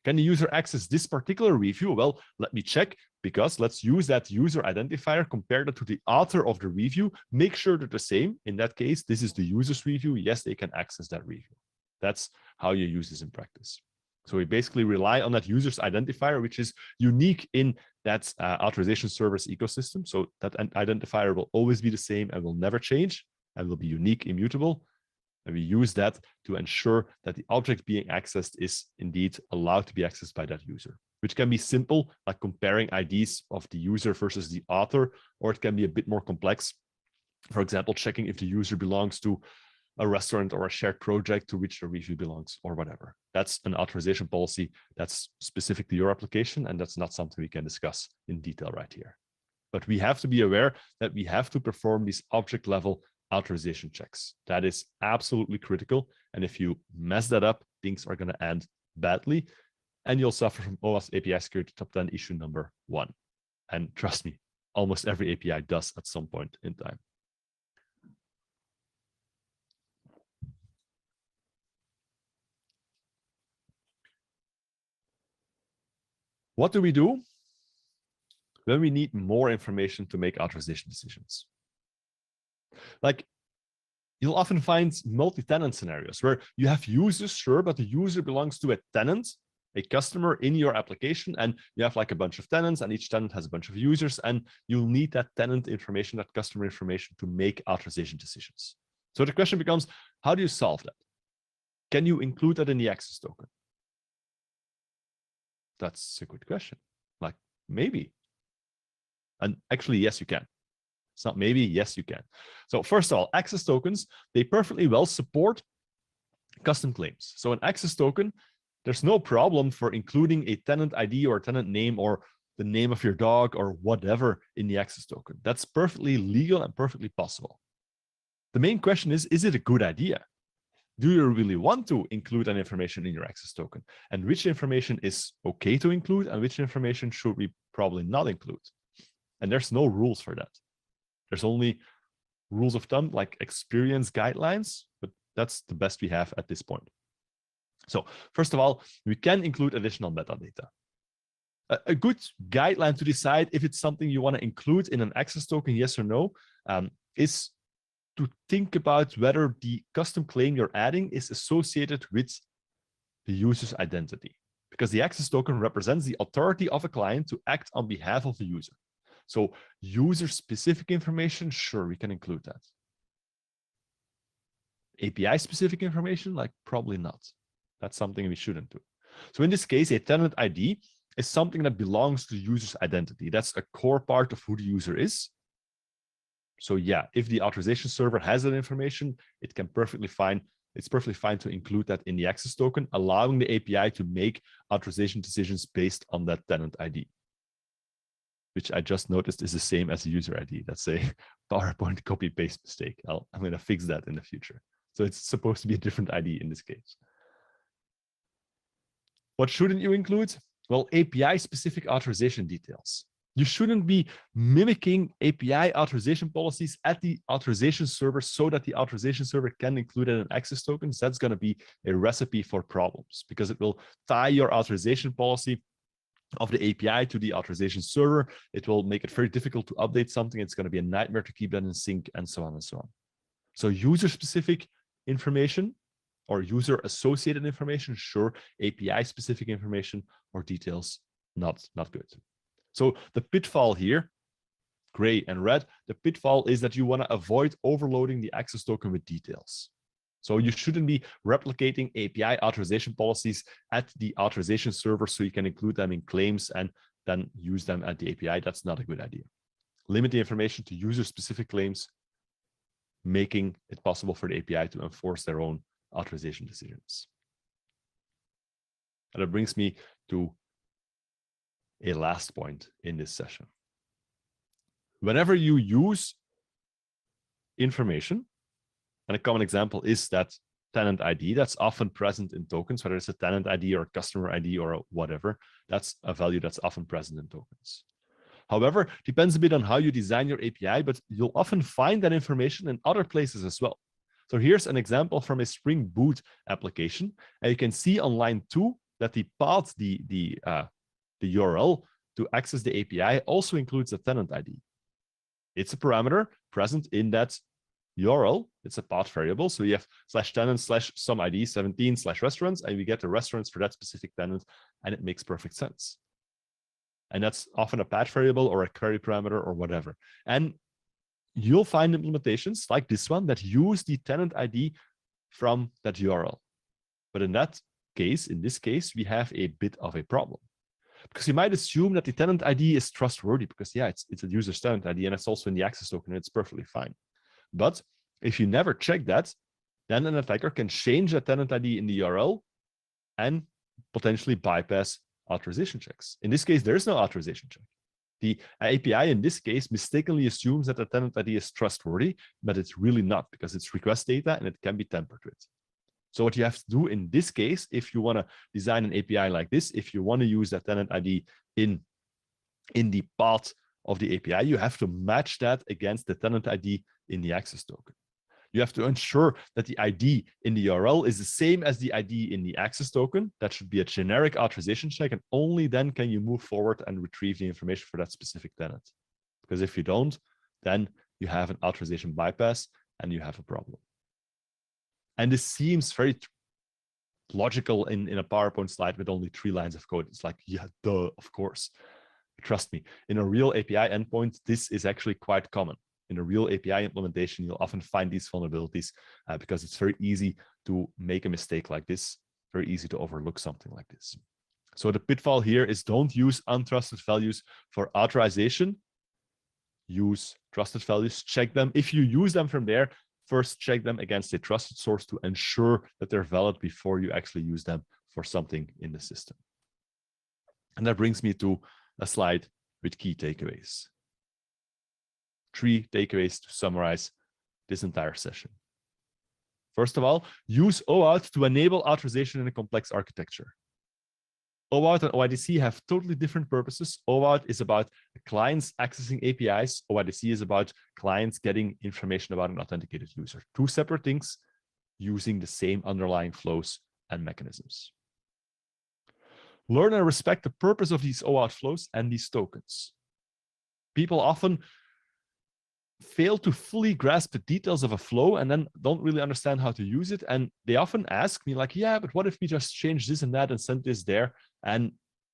Can the user access this particular review? Well, let me check, because let's use that user identifier, compare that to the author of the review, make sure they're the same. In that case, this is the user's review. Yes, they can access that review. That's how you use this in practice. So we basically rely on that user's identifier, which is unique in that authorization server's ecosystem. So that identifier will always be the same and will never change and will be unique, immutable. And we use that to ensure that the object being accessed is indeed allowed to be accessed by that user, which can be simple, like comparing IDs of the user versus the author, or it can be a bit more complex. For example, checking if the user belongs to a restaurant or a shared project to which the review belongs or whatever. That's an authorization policy that's specific to your application, and that's not something we can discuss in detail right here. But we have to be aware that we have to perform these object level authorization checks. That is absolutely critical. And if you mess that up, things are going to end badly, and you'll suffer from OWASP API security top 10 issue number 1. And trust me, almost every API does at some point in time. What do we do when we need more information to make authorization decisions? Like, you'll often find multi-tenant scenarios where you have users, sure, but the user belongs to a tenant, a customer in your application, and you have like a bunch of tenants, and each tenant has a bunch of users, and you'll need that tenant information, that customer information to make authorization decisions. So the question becomes, how do you solve that? Can you include that in the access token? That's a good question. Like, maybe. And actually, yes, you can. It's not maybe, yes, you can. So first of all, access tokens, they perfectly well support custom claims. So an access token, there's no problem for including a tenant ID or a tenant name or the name of your dog or whatever in the access token. That's perfectly legal and perfectly possible. The main question is it a good idea? Do you really want to include that information in your access token? And which information is okay to include and which information should we probably not include? And there's no rules for that. There's only rules of thumb, like experience guidelines, but that's the best we have at this point. So first of all, we can include additional metadata. A good guideline to decide if it's something you want to include in an access token, yes or no, is to think about whether the custom claim you're adding is associated with the user's identity, because the access token represents the authority of a client to act on behalf of the user. So user-specific information, sure, we can include that. API-specific information, like probably not. That's something we shouldn't do. So in this case, a tenant ID is something that belongs to the user's identity. That's a core part of who the user is. So yeah, if the authorization server has that information, it can perfectly fine. It's perfectly fine to include that in the access token, allowing the API to make authorization decisions based on that tenant ID, which I just noticed is the same as the user ID. That's a PowerPoint copy-paste mistake. I'm going to fix that in the future. So it's supposed to be a different ID in this case. What shouldn't you include? Well, API-specific authorization details. You shouldn't be mimicking API authorization policies at the authorization server so that the authorization server can include it in access tokens. That's going to be a recipe for problems because it will tie your authorization policy of the API to the authorization server. It will make it very difficult to update something. It's going to be a nightmare to keep that in sync and so on and so on. So user-specific information or user-associated information, sure. API-specific information or details, not good. So the pitfall here, gray and red, the pitfall is that you want to avoid overloading the access token with details. So you shouldn't be replicating API authorization policies at the authorization server so you can include them in claims and then use them at the API. That's not a good idea. Limit the information to user-specific claims, making it possible for the API to enforce their own authorization decisions. And that brings me to a last point in this session. Whenever you use information, and a common example is that tenant ID that's often present in tokens, whether it's a tenant ID or a customer ID or whatever, that's a value that's often present in tokens. However, depends a bit on how you design your API, but you'll often find that information in other places as well. So here's an example from a Spring Boot application, and you can see on line 2 that the path, the URL to access the API also includes a tenant ID. It's a parameter present in that URL. It's a path variable. So you have /tenant/some ID 17/restaurants, and we get the restaurants for that specific tenant, and it makes perfect sense. And that's often a path variable or a query parameter or whatever. And you'll find implementations like this one that use the tenant ID from that URL. But in this case, we have a bit of a problem. Because you might assume that the tenant ID is trustworthy because, yeah, it's a user's tenant ID and it's also in the access token and it's perfectly fine. But if you never check that, then an attacker can change that tenant ID in the URL and potentially bypass authorization checks. In this case, there's no authorization check. The API in this case mistakenly assumes that the tenant ID is trustworthy, but it's really not because it's request data and it can be tampered with. So what you have to do in this case, if you want to design an API like this, if you want to use that tenant ID in the path of the API, you have to match that against the tenant ID in the access token. You have to ensure that the ID in the URL is the same as the ID in the access token. That should be a generic authorization check, and only then can you move forward and retrieve the information for that specific tenant. Because if you don't, then you have an authorization bypass and you have a problem. And this seems very logical in a PowerPoint slide with only 3 lines of code. It's like, yeah, duh, of course. Trust me, in a real API endpoint, this is actually quite common. In a real API implementation, you'll often find these vulnerabilities because it's very easy to make a mistake like this, very easy to overlook something like this. So the pitfall here is don't use untrusted values for authorization. Use trusted values, check them. If you use them from there, first check them against a trusted source to ensure that they're valid before you actually use them for something in the system. And that brings me to a slide with key takeaways. 3 takeaways to summarize this entire session. First of all, use OAuth to enable authorization in a complex architecture. OAuth and OIDC have totally different purposes. OAuth is about clients accessing APIs. OIDC is about clients getting information about an authenticated user. 2 separate things using the same underlying flows and mechanisms. Learn and respect the purpose of these OAuth flows and these tokens. People often fail to fully grasp the details of a flow and then don't really understand how to use it. And they often ask me like, yeah, but what if we just change this and that and send this there? And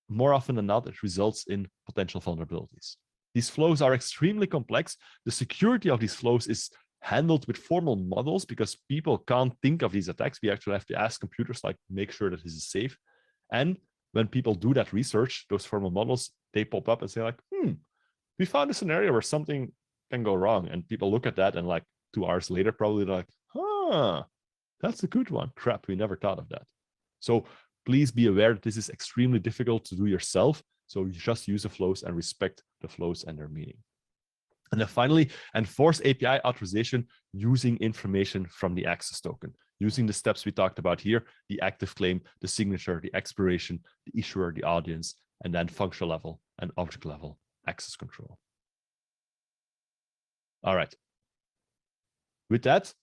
more often than not, it results in potential vulnerabilities. These flows are extremely complex. The security of these flows is handled with formal models because people can't think of these attacks. We actually have to ask computers, like, make sure that this is safe. And when people do that research, those formal models, they pop up and say like, we found a scenario where something can go wrong. And people look at that and like 2 hours later, probably like, that's a good one. Crap, we never thought of that. So please be aware that this is extremely difficult to do yourself. So you just use the flows and respect the flows and their meaning. And then finally, enforce API authorization using information from the access token, using the steps we talked about here, the active claim, the signature, the expiration, the issuer, the audience, and then functional level and object level access control. All right. With that,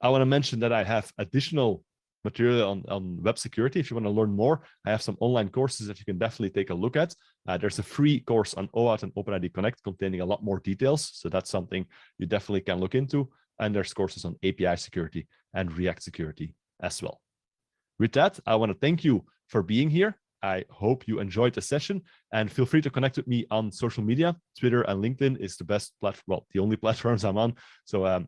I want to mention that I have additional material on web security. If you want to learn more, I have some online courses that you can definitely take a look at. There's a free course on OAuth and OpenID Connect containing a lot more details. So that's something you definitely can look into. And there's courses on API security and React security as well. With that, I want to thank you for being here. I hope you enjoyed the session, and feel free to connect with me on social media. Twitter and LinkedIn is the best platform, well, the only platforms I'm on. So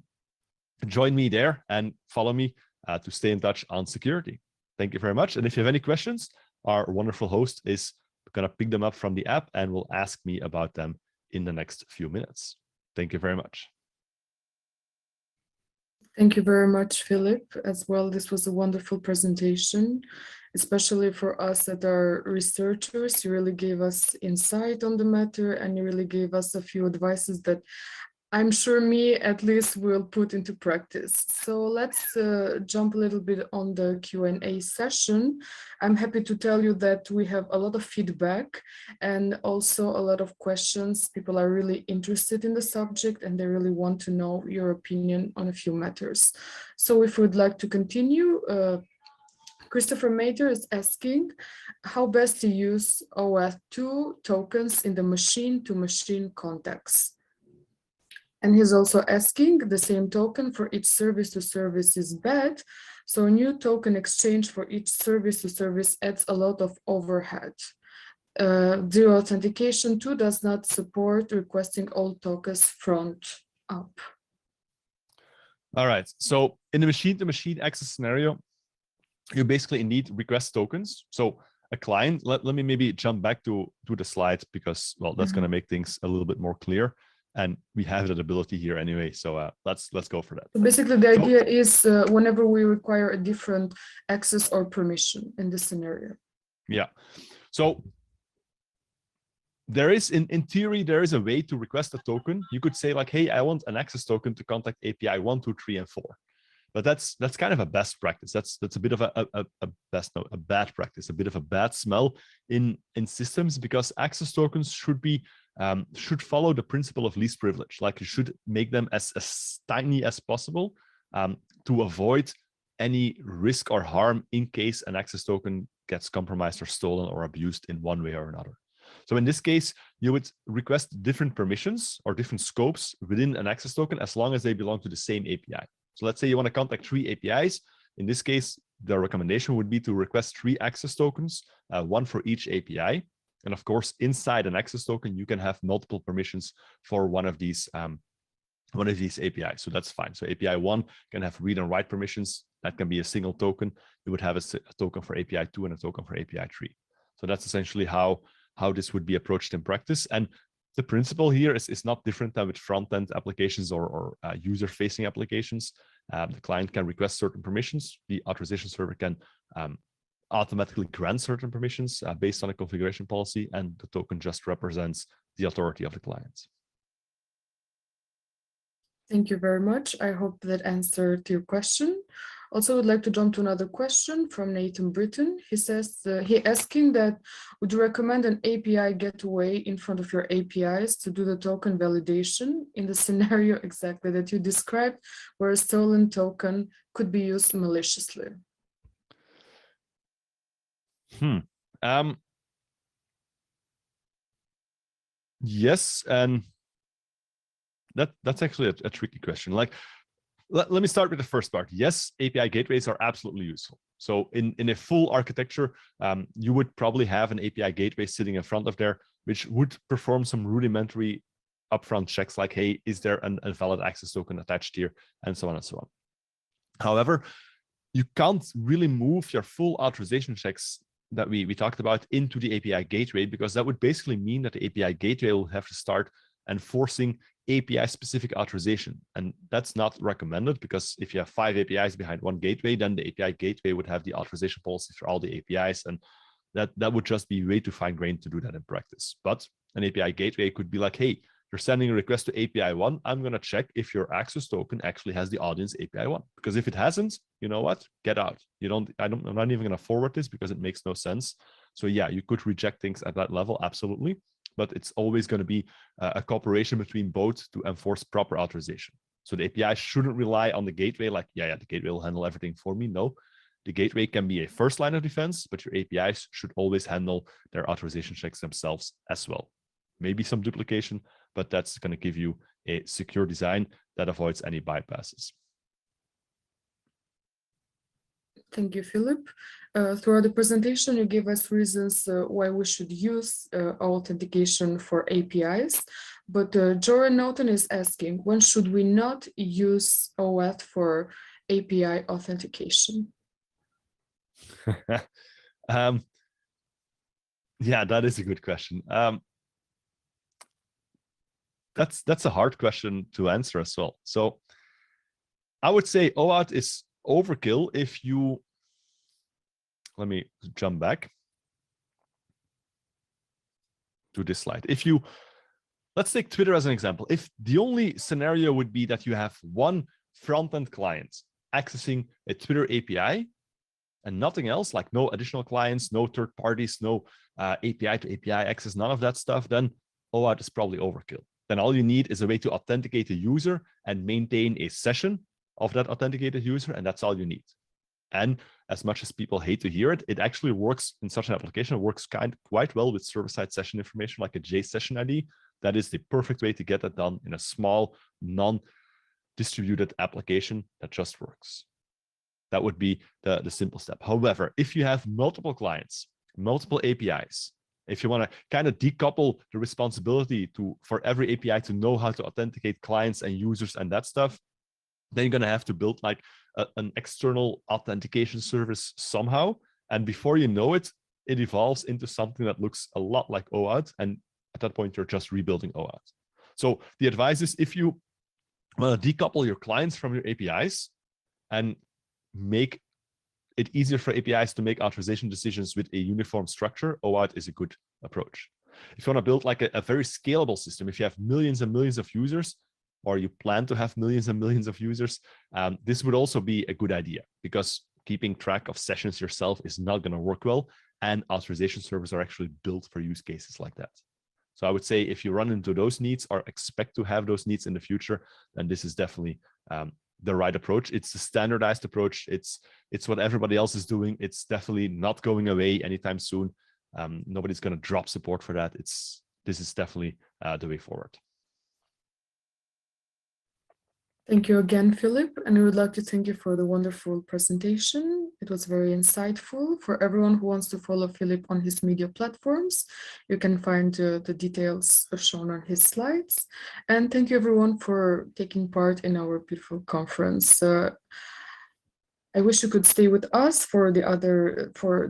join me there and follow me to stay in touch on security. Thank you very much. And if you have any questions, our wonderful host is going to pick them up from the app and will ask me about them in the next few minutes. Thank you very much. Thank you very much, Philippe, as well. This was a wonderful presentation, especially for us that are researchers. You really gave us insight on the matter, and you really gave us a few advices that I'm sure me at least will put into practice. So let's jump a little bit on the Q&A session. I'm happy to tell you that we have a lot of feedback and also a lot of questions. People are really interested in the subject and they really want to know your opinion on a few matters. So if we'd like to continue, Christopher Mater is asking how best to use OAuth 2 tokens in the machine-to-machine context. And he's also asking the same token for each service to service is bad. So a new token exchange for each service to service adds a lot of overhead. Zero authentication 2 does not support requesting all tokens front up. All right. So in the machine-to-machine access scenario, you basically need request tokens. So a client, let me maybe jump back to the slide because, well, that's going to make things a little bit more clear. And we have that ability here anyway. So let's go for that. So basically, the idea is whenever we require a different access or permission in this scenario. Yeah. So there is, in theory, there is a way to request a token. You could say like, hey, I want an access token to contact API 1, 2, 3, and 4. But that's kind of a best practice. That's a bit of a bad practice, a bit of a bad smell in systems, because access tokens should follow the principle of least privilege. Like, you should make them as tiny as possible to avoid any risk or harm in case an access token gets compromised or stolen or abused in one way or another. So in this case, you would request different permissions or different scopes within an access token as long as they belong to the same API. So let's say you want to contact 3 APIs. In this case, the recommendation would be to request 3 access tokens, 1 for each API. And of course, inside an access token, you can have multiple permissions for one of these APIs. So that's fine. So API 1 can have read and write permissions. That can be a single token. You would have a token for API 2 and a token for API 3. So that's essentially how this would be approached in practice. And the principle here is not different than with front-end applications or user-facing applications. The client can request certain permissions. The authorization server can automatically grant certain permissions based on a configuration policy, and the token just represents the authority of the client. Thank you very much. I hope that answered your question. Also, I would like to jump to another question from Nathan Britton. He says, he asking that, would you recommend an API gateway in front of your APIs to do the token validation in the scenario exactly that you described, where a stolen token could be used maliciously? Yes, and that's actually a tricky question. Like, let me start with the first part. Yes, API gateways are absolutely useful. So in a full architecture, you would probably have an API gateway sitting in front of there, which would perform some rudimentary upfront checks like, hey, is there a valid access token attached here, and so on and so on. However, you can't really move your full authorization checks that we talked about into the API gateway, because that would basically mean that the API gateway will have to start enforcing API-specific authorization. And that's not recommended, because if you have 5 APIs behind one gateway, then the API gateway would have the authorization policy for all the APIs, and that would just be way too fine-grained to do that in practice. But an API gateway could be like, hey, you're sending a request to API 1, I'm going to check if your access token actually has the audience API 1. Because if it hasn't, you know what? Get out. I'm not even going to forward this because it makes no sense. So yeah, you could reject things at that level, absolutely. But it's always going to be a cooperation between both to enforce proper authorization. So the API shouldn't rely on the gateway like, yeah, the gateway will handle everything for me. No, the gateway can be a first line of defense, but your APIs should always handle their authorization checks themselves as well. Maybe some duplication, but that's going to give you a secure design that avoids any bypasses. Thank you, Philippe. Throughout the presentation, you gave us reasons why we should use authentication for APIs. But Joran Norton is asking, when should we not use OAuth for API authentication? Yeah, that is a good question. That's a hard question to answer as well. So I would say OAuth is overkill if you, let me jump back to this slide. If you, let's take Twitter as an example. If the only scenario would be that you have one front-end client accessing a Twitter API and nothing else, like no additional clients, no third parties, no API to API access, none of that stuff, then OAuth is probably overkill. Then all you need is a way to authenticate the user and maintain a session of that authenticated user, and that's all you need. And as much as people hate to hear it, it actually works in such an application. It works quite well with server-side session information like a JSession ID. That is the perfect way to get that done in a small, non-distributed application that just works. That would be the simple step. However, if you have multiple clients, multiple APIs, if you want to kind of decouple the responsibility for every API to know how to authenticate clients and users and that stuff, then you're going to have to build like an external authentication service somehow. And before you know it, it evolves into something that looks a lot like OAuth. And at that point, you're just rebuilding OAuth. So the advice is, if you want to decouple your clients from your APIs and make it easier for APIs to make authorization decisions with a uniform structure, OAuth is a good approach. If you want to build like a very scalable system, if you have millions and millions of users, or you plan to have millions and millions of users, this would also be a good idea, because keeping track of sessions yourself is not going to work well. And authorization servers are actually built for use cases like that. So I would say if you run into those needs or expect to have those needs in the future, then this is definitely the right approach. It's a standardized approach. It's what everybody else is doing. It's definitely not going away anytime soon. Nobody's going to drop support for that. This is definitely the way forward. Thank you again, Philippe, and I would like to thank you for the wonderful presentation. It was very insightful. For everyone who wants to follow Philippe on his media platforms, you can find the details shown on his slides. And thank you everyone for taking part in our beautiful conference. I wish you could stay with us for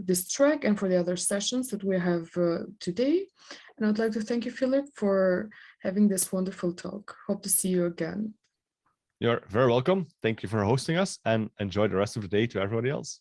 this track and for the other sessions that we have today. And I'd like to thank you, Philippe, for having this wonderful talk. Hope to see you again. You're very welcome. Thank you for hosting us, and enjoy the rest of the day to everybody else.